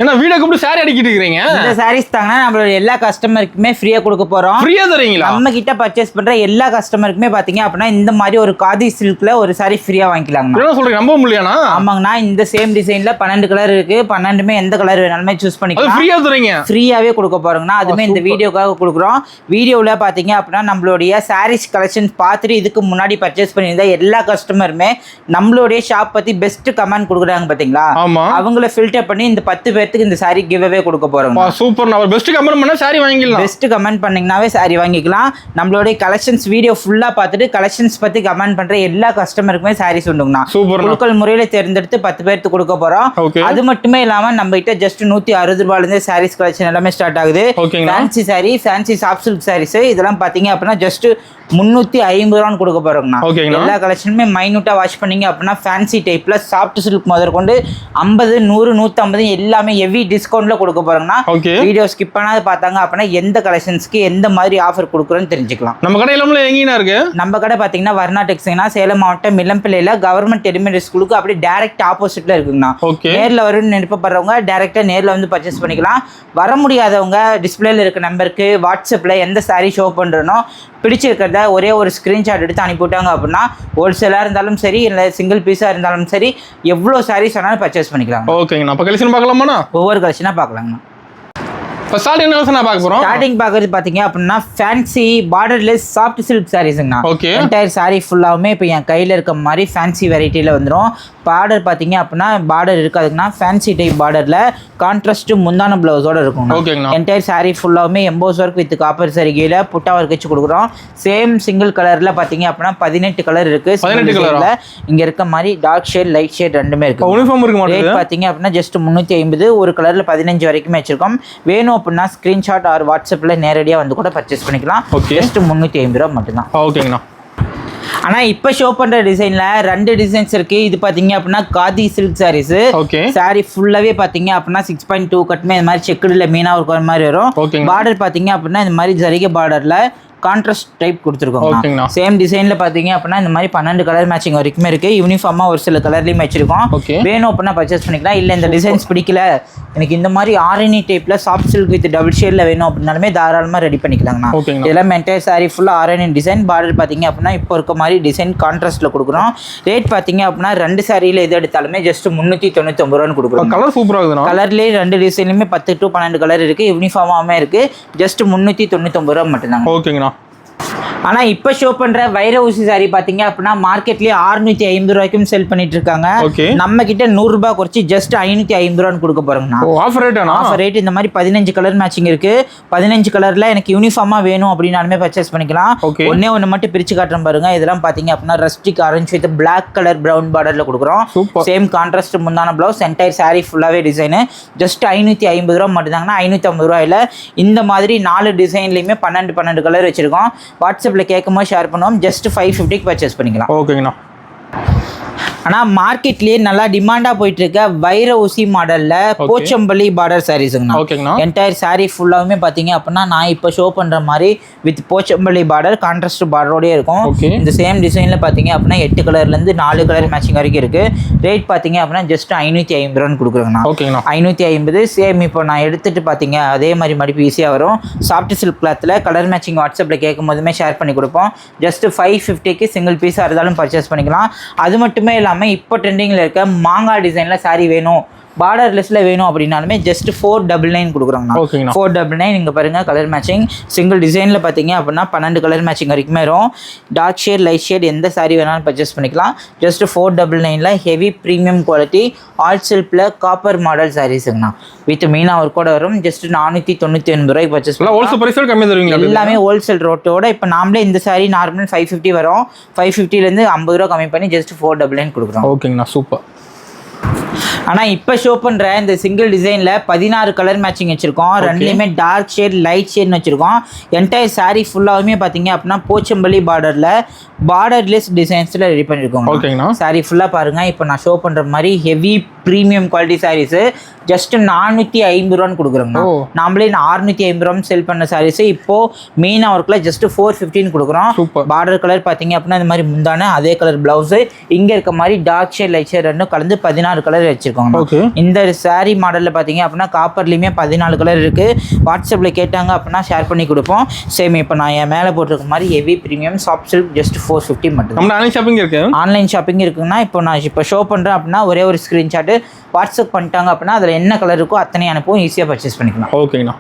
என்ன வீடியோ கூப்பிட்டு சாரி அடிக்கிட்டு இருக்கீங்க? இந்த சாரீஸ் தாங்கன்னா நம்மளோட எல்லா கஸ்டமருக்குமே ஃப்ரீயா கொடுக்க போறோம். ஃப்ரீயா தரீங்களா? நம்ம கிட்ட பர்ச்சேஸ் பண்ற எல்லா கஸ்டமருக்குமே பாத்தீங்க அப்படின்னா இந்த மாதிரி ஒரு காதி சில்க்ல ஒரு சாரி ஃப்ரீயா வாங்கிக்கலாங்க. என்ன சொல்றீங்க? நம்ப முடியலனா? ஆமாங்கண்ணா, இந்த சேம் டிசைன்ல 12 கலர் இருக்கு. 12மே எந்த கலர் வேணாலுமே சூஸ் பண்ணிக்கலாம். அது ஃப்ரீயா தரீங்க? ஃப்ரீயாவே கொடுக்க போறோங்கண்ணா. அதுமே இந்த வீடியோக்காக கொடுக்குறோம். வீடியோல பாத்தீங்க அப்படின்னா நம்மளுடைய சாரீஸ் கலெக்ஷன் பார்த்துட்டு இதுக்கு முன்னாடி பர்ச்சேஸ் பண்ணியிருந்த எல்லா கஸ்டமருமே நம்மளுடைய ஷாப் பத்தி பெஸ்ட் கமெண்ட் கொடுக்குறாங்க பாத்தீங்களா? அவங்கள ஃபில்டர் பண்ணி இந்த 10 பேருக்கு இந்த சாரி கிவ் அவே கொடுக்க போறோம். சூப்பர். நான் பெஸ்ட் கமெண்ட் பண்ணா சாரி வாங்கிக்கலாம். பெஸ்ட் கமெண்ட் பண்ணீங்கனாவே சாரி வாங்கிக்கலாம். நம்மளுடைய கலெக்ஷன்ஸ் வீடியோ ஃபுல்லா பார்த்துட்டு கலெக்ஷன்ஸ் பத்தி கமெண்ட் பண்ற எல்லா கஸ்டமருக்குமே சாரீஸ் உண்டுங்கண்ணா. சூப்பர். குழுக்கள் முறையில தேர்ந்தெடுத்து 10 பேருக்கு கொடுக்க போறோம். அது மட்டுமே இல்லாம நம்ம கிட்ட ஜஸ்ட் 160 ரூபாயில இருந்து சாரீஸ் கலெக்ஷன் எல்லாமே ஸ்டார்ட் ஆகுது. Fancy sari, fancy soft silk saris இதெல்லாம் பாத்தீங்க அப்படின்னா ஜஸ்ட் 350 ரூபான்னு கொடுக்க போறோம்னா. எல்லா கலெக்ஷனுமே மைனூட்டா வாஷ் பண்ணீங்க அப்படின்னா ஃபேன்சி டைப்ல சாஃப்ட் சில்க் முதற்கொண்டு 50, 100, 150 எல்லாமே ஹெவி டிஸ்கவுண்ட்ல கொடுக்க போறோம்னா. வீடியோ ஸ்கிப் பண்ணாத பார்த்தாங்க அப்படின்னா எந்த கலெக்ஷன்ஸ்க்கு எந்த மாதிரி ஆஃபர் கொடுக்குறோன்னு தெரிஞ்சுக்கலாம். நம்ம கடை எல்லாமே எங்கேனா இருக்கு? நம்ம கடை பாத்தீங்கன்னா வர்ணா டெக்ஸ்டைல்னா சேலம் மாவட்டம் மில்லம்பிள்ளையில கவர்மெண்ட் எலிமெண்டரி ஸ்கூலுக்கு அப்படியே டைரக்ட் ஆப்போசிட்ல இருக்குங்கண்ணா. நேர்ல வரும்னு நினைப்பப்படுறவங்க டைரக்டா நேர்ல வந்து பர்ச்சேஸ் பண்ணிக்கலாம். வர முடியாதவங்க டிஸ்பிளேல இருக்க நம்பருக்கு வாட்ஸ்அப்ல எந்த சாரி ஷோ பண்றனோ பிடிச்சிருக்கிறத ஒரே ஒரு ஸ்கிரீன்ஷாட் எடுத்து அனுப்பிவிட்டாங்க அப்படின்னா ஹோல்சேலா இருந்தாலும் சரி இல்லை சிங்கிள் பீஸா இருந்தாலும் சரி எவ்வளோ சாரீஸ் வேணாலும் பர்ச்சேஸ் பண்ணிக்கலாம். ஓகேங்க. அப்ப கலெக்ஷன் பார்க்கலாமா? ஒவ்வொரு கலெக்ஷனா பார்க்கலாங்கண்ணா. இப்போ ஸ்டார்டிங் என்ன பார்க்க போறோம்? ஸ்டார்டிங் பார்க்கறது பாத்தீங்க அப்படின்னா ஃபேன்சி பார்டர்லெஸ் சாஃப்ட் சில்க் சாரீஸ்ங்கண்ணா. என்டையர் சாரி ஃபுல்லாவுமே இப்போ என் கையில இருக்க மாதிரி ஃபேன்சி வெரைட்டியில வந்துடும். பார்டர் பாத்தீங்க அப்படின்னா பார்டர் இருக்காதுங்கன்னா ஃபேன்சி டைப் பார்டர்ல கான்ட்ராஸ்ட் முந்தான பிளவுஸோட இருக்கும். என்டையர் சாரி ஃபுல்லாவுமே எம்போஸ் ஒர்க் வித் காப்பர் சரிகையில புட்டா ஒர்க் வச்சு கொடுக்குறோம். சேம் சிங்கிள் கலர்ல பாத்தீங்க அப்படின்னா 18 கலர் இருக்கு. 18 கலர்ல இங்க இருக்க மாதிரி டார்க் ஷேட் லைட் ஷேட் ரெண்டுமே இருக்கு. யூனிஃபார்ம் இருக்கு. ரேட் பாத்தீங்க அப்படின்னா ஜஸ்ட் 350. ஒரு கலர்ல 15 வரைக்கும் வச்சிருக்கோம். வேணும் அப்படின்னா ஸ்கிரீன்ஷாட் ஆர் வாட்ஸ்அப்ல நேரடியாக வந்து கூட பர்ச்சேஸ் பண்ணிக்கலாம். ஜஸ்ட் 350 ரூபா மட்டும்தான். ஓகேங்கண்ணா. ஆனால் இப்போ ஷோ பண்ணுற டிசைனில் 2 டிசைன்ஸ் இருக்குது. இது பார்த்தீங்க அப்படின்னா காதி சில்க் சாரீஸ். சாரி ஃபுல்லாகவே பார்த்தீங்க அப்படின்னா 6.2 கட்டுமே இந்த மாதிரி செக்குடில் மீனாக இருக்கிற மாதிரி வரும். பார்டர் பார்த்தீங்க அப்படின்னா இந்த மாதிரி ஜரிகை பார்டரில் கான்ட்ராஸ்ட் டைப் கொடுத்துருக்கோம். சேம் டிசைன்ல பாத்தீங்க அப்படின்னா இந்த மாதிரி 12 கலர் மேட்சிங் வரைக்குமே இருக்கு. யூனிஃபார்மா ஒரு சில கலர்லயும் வச்சிருக்கோம். வேணும் அப்படின்னா பர்ச்சேஸ் பண்ணிக்கலாம். இல்ல இந்த டிசைன்ஸ் பிடிக்கல எனக்கு இந்த மாதிரி ஆரணி டைப்ல சாஃப்ட் சில்க் வித் டபுள் ஷேட்ல வேணும் அப்படின்னாலுமே தாராளமா ரெடி பண்ணிக்கலாங்கண்ணா. இதெல்லாம் என்டையர் சாரி ஃபுல்லா ஆரணி டிசைன். பார்டர் பாத்தீங்க அப்படின்னா இப்போ இருக்க மாதிரி டிசைன் கான்ட்ராஸ்ட்ல கொடுக்குறோம். ரேட் பாத்தீங்க அப்படின்னா 2 சாரியில எது எடுத்தாலுமே ஜஸ்ட் 399 ரூபான்னு கொடுக்குறோம். கலர் சூப்பரா இருக்கு. கலர்லயே 2 டிசைன்லயுமே 10 to 12 கலர் இருக்கு. யூனிஃபார்மாவே இருக்கு. ஜஸ்ட் 399 ரூபா மட்டும்தாங்க. ஓகேங்கண்ணா. ஆனால் இப்போ ஷோ பண்ணுற வைர ஊசி சாரி பார்த்தீங்க அப்படின்னா மார்க்கெட்லேயே 650 ரூபாய்க்கும் செல் பண்ணிட்டு இருக்காங்க. நம்ம கிட்ட 100 ரூபாய் குறைச்சி ஜஸ்ட் 550 ரூபான்னு கொடுக்க போறோம்னா. Offer rate. இந்த மாதிரி 15 கலர் மேட்சிங் இருக்கு. 15 கலர்ல எனக்கு யூனிஃபார்மா வேணும் அப்படின்னாலுமே பர்ச்சேஸ் பண்ணிக்கலாம். ஒன்று மட்டும் பிரிச்சு காட்டுறேன் பாருங்க. இதெல்லாம் பார்த்தீங்க அப்படின்னா rustic orange with black colour brown பார்டர்ல கொடுக்குறோம். சேம் கான்ட்ராஸ்ட் முந்தான பிளவுஸ். என்டையர் சாரி ஃபுல்லாவே டிசைனு. ஜஸ்ட் 550 ரூபா மட்டும் தாங்கன்னா 550 ரூபாயில இந்த மாதிரி 4 டிசைன்லயுமே 12 கலர் வச்சிருக்கோம். வாட்ஸ்அப்ல கேட்கும்போது ஷேர் பண்ணுவோம். ஜஸ்ட் 550 பர்ச்சேஸ் பண்ணிக்கலாம். ஓகேங்கண்ணா. ஆனால் மார்க்கெட்லேயே நல்லா டிமாண்டாக போயிட்டு இருக்க வைர ஊசி மாடலில் போச்சம்பள்ளி பார்டர் சாரீஸுங்கண்ணா. என்டையர் சாரீ ஃபுல்லாகவுமே பார்த்தீங்க அப்படின்னா நான் இப்போ ஷோ பண்ணுற மாதிரி வித் போச்சம்பள்ளி பார்டர் கான்ட்ராஸ்ட் பார்டரோடய இருக்கும். இந்த சேம் டிசைனில் பார்த்தீங்க அப்படின்னா 8 கலர்லேருந்து 4 கலர் மேட்சிங் வரைக்கும் இருக்குது. ரேட் பார்த்தீங்க அப்படின்னா ஜஸ்ட் 550 ரூபான்னு கொடுக்குறேங்கண்ணா. 550. சேம் இப்போ நான் எடுத்துகிட்டு பார்த்தீங்க அதே மாதிரி மடிப்பு ஈஸியாக வரும். சாஃப்ட் சில்க் கிளாத்தில் கலர் மேட்சிங் வாட்ஸ்அப்பில் கேட்கும் போதுமே ஷேர் பண்ணி கொடுப்போம். ஜஸ்ட் 550க்கு சிங்கிள் பீஸாக இருந்தாலும் பர்ச்சேஸ் பண்ணிக்கலாம். அது மட்டுமே இல்லாமல் இப்போ ட்ரெண்டிங்கில் இருக்க மாங்காய் டிசைனில் சாரி வேணும் பார்டர்லெஸ்ல வேணும் அப்படின்னாலுமே ஜஸ்ட் 499 கொடுக்குறாங்கண்ணா. 499. இங்கே பாருங்க கலர் மேட்சிங் சிங்கிள் டிசைனில் பார்த்தீங்க அப்படின்னா 12 கலர் மேட்சிங் வரைக்குமே வரும். டார்க் ஷேட் லைட் ஷேட் எந்த சாரி வேணாலும் பர்ச்சேஸ் பண்ணிக்கலாம். ஜஸ்ட் 499ல ஹெவி ப்ரீமியம் குவாலிட்டி ஆல் சில்க்ல காப்பர் மாடல் சாரீஸுங்கண்ணா. வித் மீனா ஒர்க்கோட வரும். ஜஸ்ட் 499 ரூபாய்க்கு பர்ச்சேஸ் பண்ணலாம். எல்லாமே ஹோல்சேல் ரோட்டோட. இப்போ நாமளே இந்த சாரி நார்மல் 550 வரும். 550லேருந்து 50 ரூபா கம்மி பண்ணி ஜஸ்ட் 499 கொடுக்குறோம். ஓகேங்கண்ணா. சூப்பர். ஆனால் இப்போ ஷோ பண்ணுற இந்த சிங்கிள் டிசைனில் 16 கலர் மேட்சிங் வச்சுருக்கோம். ரெண்டுலேயுமே டார்க் ஷேட் லைட் ஷேட்னு வச்சுருக்கோம். என்டையர் சாரீ ஃபுல்லாகவுமே பார்த்தீங்க அப்படின்னா போச்சம்பள்ளி பார்டரில் பார்டர்லெஸ் டிசைன்ஸில் ரெடி பண்ணியிருக்கோம். சாரீ ஃபுல்லாக பாருங்கள். இப்போ நான் ஷோ பண்ணுற மாதிரி heavy premium quality saris just 450 ரூபான்னு கொடுக்குறோங்கண்ணா. நாமளே 650 ரூபா செல் பண்ண சாரீஸ் இப்போ மீனா ஒர்க்கில் ஜஸ்ட் 415 கொடுக்குறோம். பார்டர் கலர் பார்த்தீங்க அப்படின்னா இந்த மாதிரி முந்தான அதே கலர் பிளவுஸ் இங்கே இருக்க மாதிரி டார்க் ஷேட் லைட் ஷேட் ரெண்டும் கலந்து 16 கலர் வச்சிருக்கோங்க. இந்த சாரீ மாடலில் பார்த்தீங்க அப்படின்னா காப்பர்லையுமே 14 கலர் இருக்கு. வாட்ஸ்அப்பில் கேட்டாங்க அப்படின்னா ஷேர் பண்ணி கொடுப்போம். சேம் இப்போ நான் என் மேலே போட்டிருக்க மாதிரி heavy premium soft silk just 450 மட்டும். ஆன்லைன் ஷாப்பிங் இருக்கு. ஆன்லைன் ஷாப்பிங் இருக்குன்னா இப்போ நான் இப்போ ஷோ பண்ணுறேன் அப்படின்னா ஒரே ஒரு ஸ்க்ரீன்ஷாட் வாட்ஸ்அப் பண்ணிட்டாங்க அப்படின்னா அதில் என்ன கலர் இருக்கோ அத்தனை அனுப்பும், ஈஸியாக பர்ச்சேஸ் பண்ணிக்கலாம். ஓகேண்ணா.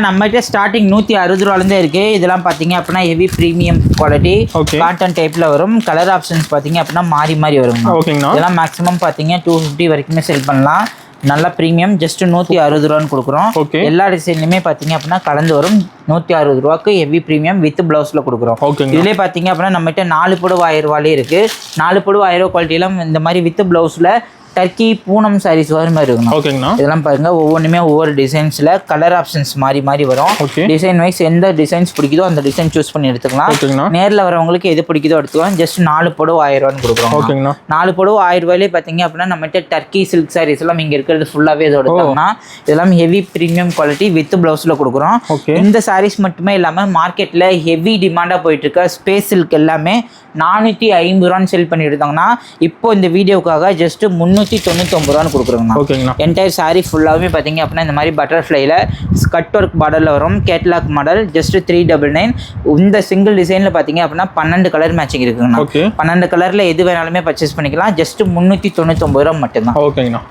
நம்மகிட்ட ஸ்டார்டிங் 160 ரூபாலேருந்தே இருக்குது. இதெல்லாம் பார்த்தீங்க அப்படின்னா ஹெவி ப்ரீமியம் குவாலிட்டி காட்டன் டைப்பில் வரும். கலர் ஆப்ஷன்ஸ் பார்த்தீங்க அப்படின்னா மாறி மாறி வரும். ஓகேங்கண்ணா. இதெல்லாம் மேக்ஸிமம் பார்த்தீங்க 250 வரைக்குமே செல் பண்ணலாம். நல்ல ப்ரீமியம் ஜஸ்ட் 160 ரூபான்னு கொடுக்குறோம். எல்லா டிசைன்லையுமே பார்த்தீங்க அப்படின்னா கலந்து வரும். 160 ரூபாய்க்கு ஹெவி ப்ரீமியம் வித் பிளவுஸில் கொடுக்குறோம். இதுலேயே பார்த்தீங்க அப்படின்னா நம்மகிட்ட 4 புடவை 1000 ரூபாலே இருக்குது. 4 புடவை 1000 ரூபா குவாலிட்டியெல்லாம் இந்த மாதிரி வித் பிளவுஸில் டர்க்கி பூனம் சாரீஸ் வர மாதிரி இருக்கும். ஓகேங்கண்ணா. இதெல்லாம் பாருங்க ஒவ்வொன்றுமே ஒவ்வொரு டிசைன்ஸில் கலர் ஆப்ஷன்ஸ் மாறி மாறி வரும். டிசைன் வைஸ் எந்த டிசைன்ஸ் பிடிக்குதோ அந்த டிசைன் சூஸ் பண்ணி எடுத்துக்கலாம். நேரில் வரவங்களுக்கு எது பிடிக்குதோ எடுத்துக்கலாம். ஜஸ்ட் 4 புடவை 1000 ரூபான்னு கொடுக்குறோம். 4 புடவை 1000 ரூபாயிலே பார்த்தீங்க அப்படின்னா நம்மகிட்ட டர்க்கி சில்க் சாரீஸ் எல்லாம் இங்கே இருக்கிறது ஃபுல்லாகவே இதோட எடுத்தோம்னா இதெல்லாம் ஹெவி ப்ரீமியம் குவாலிட்டி வித் பிளவுஸில் கொடுக்குறோம். இந்த சாரீஸ் மட்டுமே இல்லாமல் மார்க்கெட்டில் ஹெவி டிமாண்டாக போயிட்டு இருக்க ஸ்பேஸ் சில்க் எல்லாமே 450 ரூபான்னு செல் பண்ணி எடுத்தாங்கன்னா இப்போ இந்த வீடியோக்காக ஜஸ்ட் 399 ரூபான்னு கொடுக்குறோங்கண்ணா. என்டையர் சாரீ ஃபுல்லாகவே பார்த்தீங்க அப்படின்னா இந்த மாதிரி பட்டர்ஃப்ளைல கட் ஒர்க் மாடலில் வரும். Catalogue model just 399. இந்த சிங்கிள் டிசைனில் பார்த்தீங்க அப்படின்னா 12 கலர் மேட்சிங் இருக்குங்கண்ணா. 12 கலரில் எது வேணாலுமே பர்ச்சேஸ் பண்ணிக்கலாம். ஜஸ்ட் 399 ரூபா மட்டும்தான். ஓகேங்கண்ணா.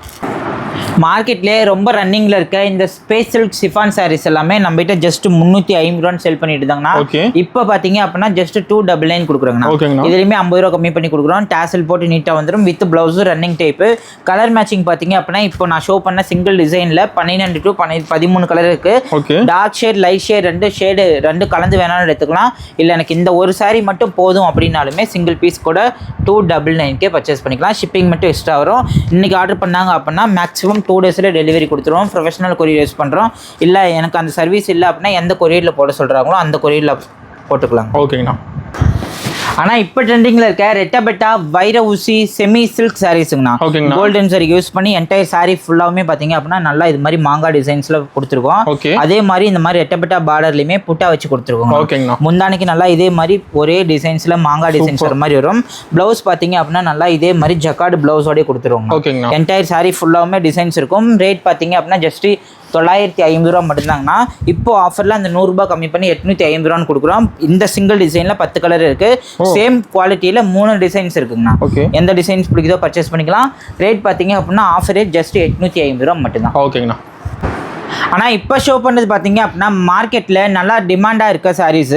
மார்க்கெட்லேயே ரொம்ப ரன்னிங்கில் இருக்க இந்த ஸ்பேஸ் சில்க் சிஃபான் சாரீஸ் எல்லாமே நம்மகிட்ட ஜஸ்ட் 350 ரூபான்னு செல் பண்ணிட்டு இருந்தாங்கன்னா இப்போ பார்த்தீங்க அப்படின்னா ஜஸ்ட் 299 கொடுக்குறாங்கண்ணா. இதுலையுமே 50 ரூபா கம்மி பண்ணி கொடுக்குறோம். டேசல் போட்டு நீட்டாக வந்துடும் with blouse running type. Colour matching பார்த்தீங்க அப்படின்னா இப்போ நான் ஷோ பண்ண சிங்கிள் டிசைனில் 12 to 13 கலர் இருக்குது. டார்க் ஷேட் லைட் ஷேட் ரெண்டு கலந்து வேணாலும் எடுத்துக்கலாம். இல்லை எனக்கு இந்த ஒரு சாரீ மட்டும் போதும் அப்படின்னாலுமே சிங்கிள் பீஸ் கூட 299 பர்ச்சேஸ் பண்ணிக்கலாம். ஷிப்பிங் மட்டும் எக்ஸ்ட்ரா வரும். இன்னைக்கு ஆர்டர் பண்ணாங்க அப்படின்னா மேக்ஸிமம் 2 டேஸில் டெலிவரி கொடுத்துருவோம். ப்ரொஃபஷனல் கொரியர் யூஸ் பண்ணுறோம். இல்லை எனக்கு அந்த சர்வீஸ் இல்லை அப்படின்னா எந்த கொரியரில் போட சொல்கிறாங்களோ அந்த கொரியரில் போட்டுக்கலாம். ஓகேங்கண்ணா. ஆனால் இப்போ ட்ரெண்டிங்கில் இருக்க ரெட்டபெட்டா வைர ஊசி செமி சில்க் சாரீஸுங்கண்ணா. கோல்டன் சாரி யூஸ் பண்ணி என்டையர் சாரீ ஃபுல்லாகவுமே பார்த்தீங்க அப்படின்னா நல்லா இது மாதிரி மாங்காய் டிசைன்ஸில் கொடுத்துருக்கோம். அதே மாதிரி இந்த மாதிரி ரெட்டபெட்டா பார்டர்லையுமே புட்டா வச்சு கொடுத்துருக்கோம். முந்தானைக்கு நல்லா இதே மாதிரி ஒரே டிசைன்ஸில் மாங்காய் டிசைன்ஸ் வர மாதிரி வரும். ப்ளவுஸ் பார்த்தீங்க அப்படின்னா நல்லா இதே மாதிரி ஜக்கார்டு ப்ளவுஸோடய கொடுத்துருவோம். என்டையர் சாரீ ஃபுல்லாகவுமே டிசைன்ஸ் இருக்கும். ரேட் பார்த்தீங்க அப்படின்னா ஜஸ்ட் 950 ரூபா மட்டும்தாங்கண்ணா. இப்போ ஆஃபரில் அந்த 100 ரூபாய் கம்மி பண்ணி 850 ரூபான்னு கொடுக்குறோம். இந்த சிங்கிள் டிசைனில் 10 கலர் இருக்கு. சேம் குவாலிட்டியில் 3 டிசைன்ஸ் இருக்குங்கண்ணா. எந்த டிசைன்ஸ் பிடிக்குதோ பர்ச்சேஸ் பண்ணிக்கலாம். ரேட் பார்த்தீங்க அப்படின்னா ஆஃபர் ரேட் ஜஸ்ட் 850 ரூபா மட்டும்தான். ஓகேங்கண்ணா. ஆனால் இப்போ ஷோ பண்ணது பார்த்தீங்க அப்படின்னா மார்க்கெட்டில் நல்லா டிமாண்டாக இருக்க சாரீஸ்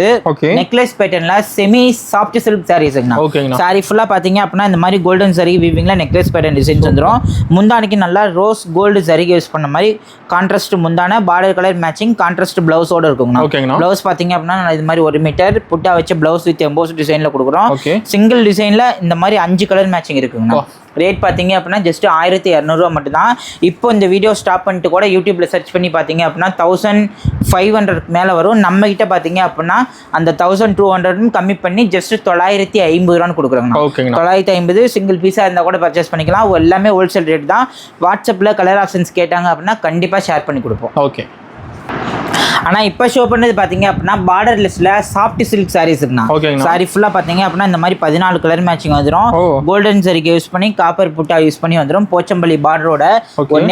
நெக்லஸ் பேட்டர்னில் செமி சாஃப்ட் சில்க் சாரீஸுங்கண்ணா. சாரீ ஃபுல்லாக பார்த்தீங்க அப்படின்னா இந்த மாதிரி கோல்டன் சரி வீவிங்கில் நெக்லஸ் பேட்டர்ன் டிசைன்ஸ் வந்துடும். முந்தானிக்கு நல்லா ரோஸ் கோல்டு சரிகை யூஸ் பண்ண மாதிரி கான்ட்ராஸ்ட் முந்தான பார்டர் கலர் மேட்சிங் கான்ட்ராஸ்ட் பிளவுஸோட இருக்குங்கண்ணா. பிளவுஸ் பார்த்தீங்க அப்படின்னா இது மாதிரி 1 மீட்டர் புட்டா வச்ச பிளவுஸ் வித் எம்போஸ் டிசைனில் கொடுக்குறோம். சிங்கிள் டிசைனில் இந்த மாதிரி 5 கலர் மேட்சிங் இருக்குங்கண்ணா. ரேட் பார்த்தீங்க அப்படின்னா ஜஸ்ட் 1200 ரூபா மட்டும்தான். இப்போ இந்த வீடியோ ஸ்டாப் பண்ணிட்டு கூட யூடியூப்ல சர்ச் பண்ணி பார்த்தீங்க அப்படின்னா 1500 மேலே வரும். நம்ம கிட்ட பார்த்தீங்க அப்படின்னா அந்த 1200 கம்மி பண்ணி ஜஸ்ட் 950 ரூபான்னு கொடுக்குறாங்க. 950 சிங்கிள் பீஸாக இருந்தால் கூட பர்ச்சேஸ் பண்ணிக்கலாம். எல்லாமே ஹோல்சேல் ரேட் தான். வாட்ஸ்அப்பில் கலர் ஆப்ஷன்ஸ் கேட்டாங்க அப்படின்னா கண்டிப்பாக ஷேர் பண்ணி கொடுப்போம். ஓகே. ஆனால் இப்போ ஷோ பண்ணது பார்த்தீங்க அப்படின்னா பார்டர் லிஸ்ட்ல சாஃப்ட் சில்க் சாரீஸ்க்குண்ணா. சாரி ஃபுல்லாக பார்த்தீங்க அப்படின்னா இந்த மாதிரி 14 கலர் மேட்சிங் வந்துடும். கோல்டன் சரிக்கு யூஸ் பண்ணி காப்பர் புட்டா யூஸ் பண்ணி வந்துடும். போச்சம்பள்ளி பார்டரோட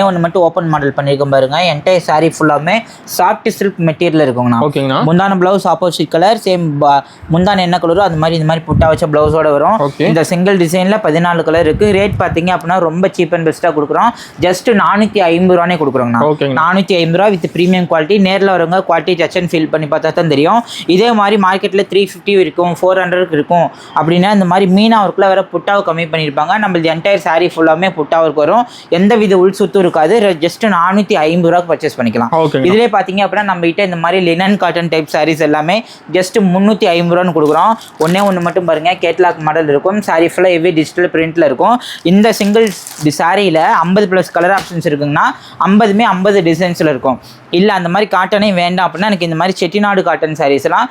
ஒன்று மட்டும் ஓப்பன் மாடல் பண்ணியிருக்கோம் பாருங்க. என்டையர் சாரி ஃபுல்லாமே சாஃப்ட் சில்க் மெட்டீரியல் இருக்குங்கண்ணா. முந்தான பிளவுஸ் ஆப்போசிட் கலர் சேம் முந்தான என்ன கலரோ அது மாதிரி இந்த மாதிரி புட்டா வச்ச பிளவுஸோட வரும். இந்த சிங்கிள் டிசைன்ல 14 கலர் இருக்கு. ரேட் பார்த்தீங்க அப்படின்னா ரொம்ப சீப் அண்ட் பெஸ்ட்டாக கொடுக்குறோம். ஜஸ்ட் 450 ரூபானே கொடுக்குறோங்கண்ணா. 450 ரூபா வித் ப்ரீமியம் குவாலிட்டி. நேரில் வரவங்க குவாலிட்டி டச் அண்ட் ஃபீல் பண்ணி பார்த்தா தான் தெரியும். இதே மாதிரி மார்க்கெட்டில் 350 இருக்கும் 400 இருக்கும் அப்படின்னா இந்த மாதிரி மீனா ஒர்க்கில் வேற புட்டாவை கம்மி பண்ணியிருப்பாங்க. நம்மளது என்டையர் சாரீ ஃபுல்லாமே புட்டா ஒர்க் வரும். எந்த வித உள் சுத்தும் இருக்காது. ஜஸ்ட் 450 ரூபாய்க்கு பர்ச்சேஸ் பண்ணிக்கலாம். இதுலேயே பார்த்தீங்க அப்படின்னா நம்ம கிட்ட இந்த மாதிரி லினன் காட்டன் டைப் சாரீஸ் எல்லாமே ஜஸ்ட் 350 ரூபான்னு கொடுக்குறோம். ஒன்று மட்டும் பாருங்க கேட்லாக் மாடல் இருக்கும். சாரீ ஃபுல்லாக ஹெவி டிஜிட்டல் பிரிண்ட்ல இருக்கும். இந்த சிங்கிள் சாரியில் 50+ கலர் ஆப்ஷன்ஸ் இருக்குங்கன்னா 50மே 50 டிசைன்ஸில் இருக்கும். இல்லை அந்த மாதிரி காட்டனே வேண்டாம் அப்படின்னா எனக்கு இந்த மாதிரி செட்டிநாடு காட்டன் சாரீஸ்லாம்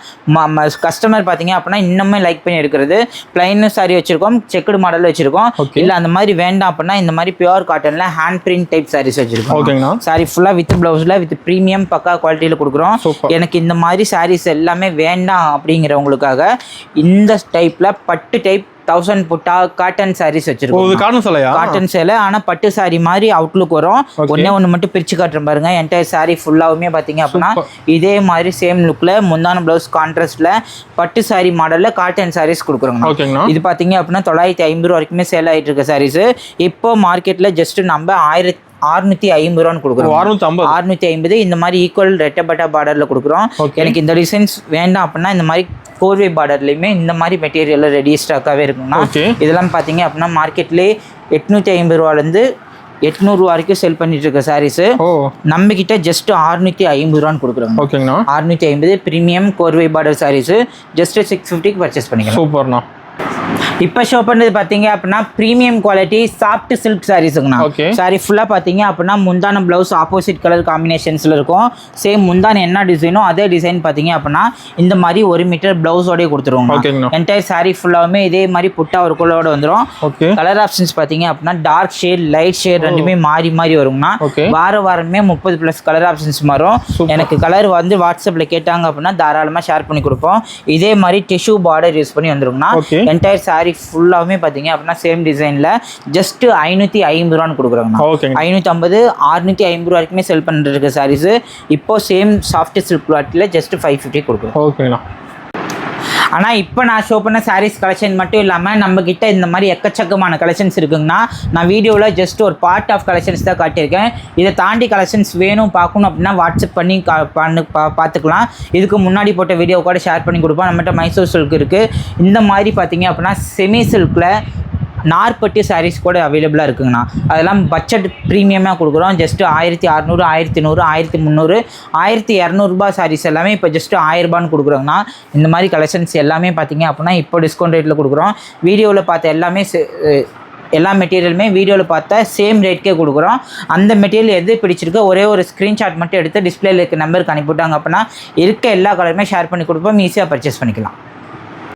கஸ்டமர் பார்த்தீங்க அப்படின்னா இன்னுமே லைக் பண்ணி எடுக்கிறது. பிளைன் சாரி வச்சிருக்கோம், செக்குடு மாடல் வச்சிருக்கோம். இல்லை அந்த மாதிரி வேண்டாம் அப்படின்னா இந்த மாதிரி பியூர் காட்டன்ல ஹேண்ட் பிரிண்ட் டைப் சாரீஸ் வச்சிருக்கோம். சாரி ஃபுல்லாக வித் பிளவுஸ்ல வித் ப்ரீமியம் பக்கா குவாலிட்டியில் கொடுக்குறோம். எனக்கு இந்த மாதிரி சாரீஸ் எல்லாமே வேண்டாம் அப்படிங்கிறவங்களுக்காக இந்த டைப்ல பட்டு டைப் 1000 புட்டா காட்டன் சாரீஸ் வச்சிருக்கோம். காட்டன் சேலை ஆனால் பட்டு சாரி மாதிரி அவுட்லுக் வரும். ஒன்று மட்டும் பிரிச்சு காட்டுறேன் பாருங்க. என்டையர் சாரி ஃபுல்லாவுமே பார்த்தீங்க அப்படின்னா இதே மாதிரி சேம் லுக்ல முந்தான பிளவுஸ் கான்ட்ராஸ்ட்ல பட்டு சாரி மாடல்ல காட்டன் சாரீஸ் கொடுக்குறோங்க. இது பார்த்தீங்க அப்படின்னா 950 வரைக்குமே சேல் ஆகிட்டு இருக்க சாரீஸ். இப்போ மார்க்கெட்ல ஜஸ்ட் நம்ம 650 ரூபான்னு கொடுக்குறோம். 650 இந்த மாதிரி ஈக்குவல் ரெட்டப்பட்டா பார்டர்ல கொடுக்குறோம். எனக்கு இந்த டிசைன்ஸ் வேண்டாம் அப்படின்னா இந்த மாதிரி கோர்வே பார்டர்லையுமே இந்த மாதிரி மெட்டீரியல் ரெடி ஸ்டாக்காகவே இருக்குங்கண்ணா. இதெல்லாம் பார்த்தீங்க அப்படின்னா மார்க்கெட்லேயே 850 ரூபாலேருந்து 800 ரூபா வரைக்கும் செல் பண்ணிட்டு இருக்க சாரீஸ் நம்ம கிட்ட ஜஸ்ட் 650 ரூபான்னு கொடுக்குறோம். 650 பிரீமியம் கோர்வே பார்டர் சாரீஸ் ஜஸ்ட் 650க்கு பர்ச்சேஸ் பண்ணிக்கலாம். சூப்பர்ண்ணா. இப்போ ஷோ பண்ணுறது பார்த்தீங்க அப்படின்னா ப்ரீமியம் குவாலிட்டி சாஃப்ட் சில்க் சாரீஸுங்கண்ணா. சாரி ஃபுல்லாக பார்த்தீங்க அப்படின்னா முந்தான ப்ளவுஸ் ஆப்போசிட் கலர் காம்பினேஷன்ஸில் இருக்கும். சேம் முந்தான என்ன டிசைனோ அதே டிசைன் பார்த்தீங்க அப்படின்னா இந்த மாதிரி 1 மீட்டர் ப்ளவுஸோடய கொடுத்துருவோம். என்டையர் சாரீ ஃபுல்லாகவுமே இதே மாதிரி புட்டா ஒரு குள்ளோட வந்துடும். கலர் ஆப்ஷன்ஸ் பார்த்தீங்க அப்படின்னா டார்க் ஷேட் லைட் ஷேட் ரெண்டுமே மாறி மாறி வருங்கண்ணா. வாரமே 30+ கலர் ஆப்ஷன்ஸ் மாறும். எனக்கு கலர் வந்து வாட்ஸ்அப்பில் கேட்டாங்க அப்படின்னா தாராளமாக ஷேர் பண்ணி கொடுப்போம். இதே மாதிரி டிஷ்யூ பார்டர் யூஸ் பண்ணி வந்துருங்கண்ணா. என்டையர் சாரி ஃபுல்லாவுமே பார்த்தீங்க அப்படின்னா சேம் டிசைனில் ஜஸ்ட் 550 ரூபான்னு கொடுக்குறாங்கண்ணா. 550 650 வரைக்குமே செல் பண்ணிட்டு இருக்க சாரீஸ் இப்போ சேம் சாஃப்ட் சில்க் குவாலிட்டியில் ஜஸ்ட் 550 கொடுக்குறோம். ஓகேண்ணா. ஆனால் இப்போ நான் ஷோ பண்ண சாரீஸ் கலெக்ஷன் மட்டும் இல்லாமல் நம்மக்கிட்ட இந்த மாதிரி எக்கச்சக்கமான கலெக்ஷன்ஸ் இருக்குங்கண்ணா. நான் வீடியோவில் ஜஸ்ட் ஒரு பார்ட் ஆஃப் கலெக்ஷன்ஸ் தான் காட்டியிருக்கேன். இதை தாண்டி கலெக்ஷன்ஸ் வேணும் பார்க்கணும் அப்படின்னா வாட்ஸ்அப் பண்ணி பார்த்துக்கலாம். இதுக்கு முன்னாடி போட்ட வீடியோ கூட ஷேர் பண்ணி கொடுப்போம். நம்மகிட்ட மைசூர் சில்க் இருக்குது. இந்த மாதிரி பார்த்தீங்க அப்படின்னா செமி சில்கில் நார்பட்டு சாரீஸ் கூட அவைலபிளாக இருக்குங்கண்ணா. அதெல்லாம் பட்ஜெட் ப்ரீமியமாக கொடுக்குறோம். ஜஸ்ட்டு 1600 1100 1300 1200 ரூபாய் சாரீஸ் எல்லாமே இப்போ ஜஸ்ட்டு 1000 ரூபான்னு கொடுக்குறோங்கண்ணா. இந்த மாதிரி கலெக்ஷன்ஸ் எல்லாமே பார்த்தீங்க அப்படின்னா இப்போ டிஸ்கவுண்ட் ரேட்டில் கொடுக்குறோம். வீடியோவில் பார்த்த எல்லா மெட்டீரியலுமே வீடியோவில் பார்த்தா சேம் ரேட்கே கொடுக்குறோம். அந்த மெட்டீரியல் எது பிடிச்சிருக்கோ ஒரே ஒரு ஸ்க்ரீன்ஷாட் மட்டும் எடுத்து டிஸ்பிளேல இருக்க நம்பருக்கு அனுப்பிவிட்டாங்க அப்படின்னா இருக்க எல்லா கலருமே ஷேர் பண்ணி கொடுப்போம். ஈஸியாக பர்ச்சேஸ் பண்ணிக்கலாம்.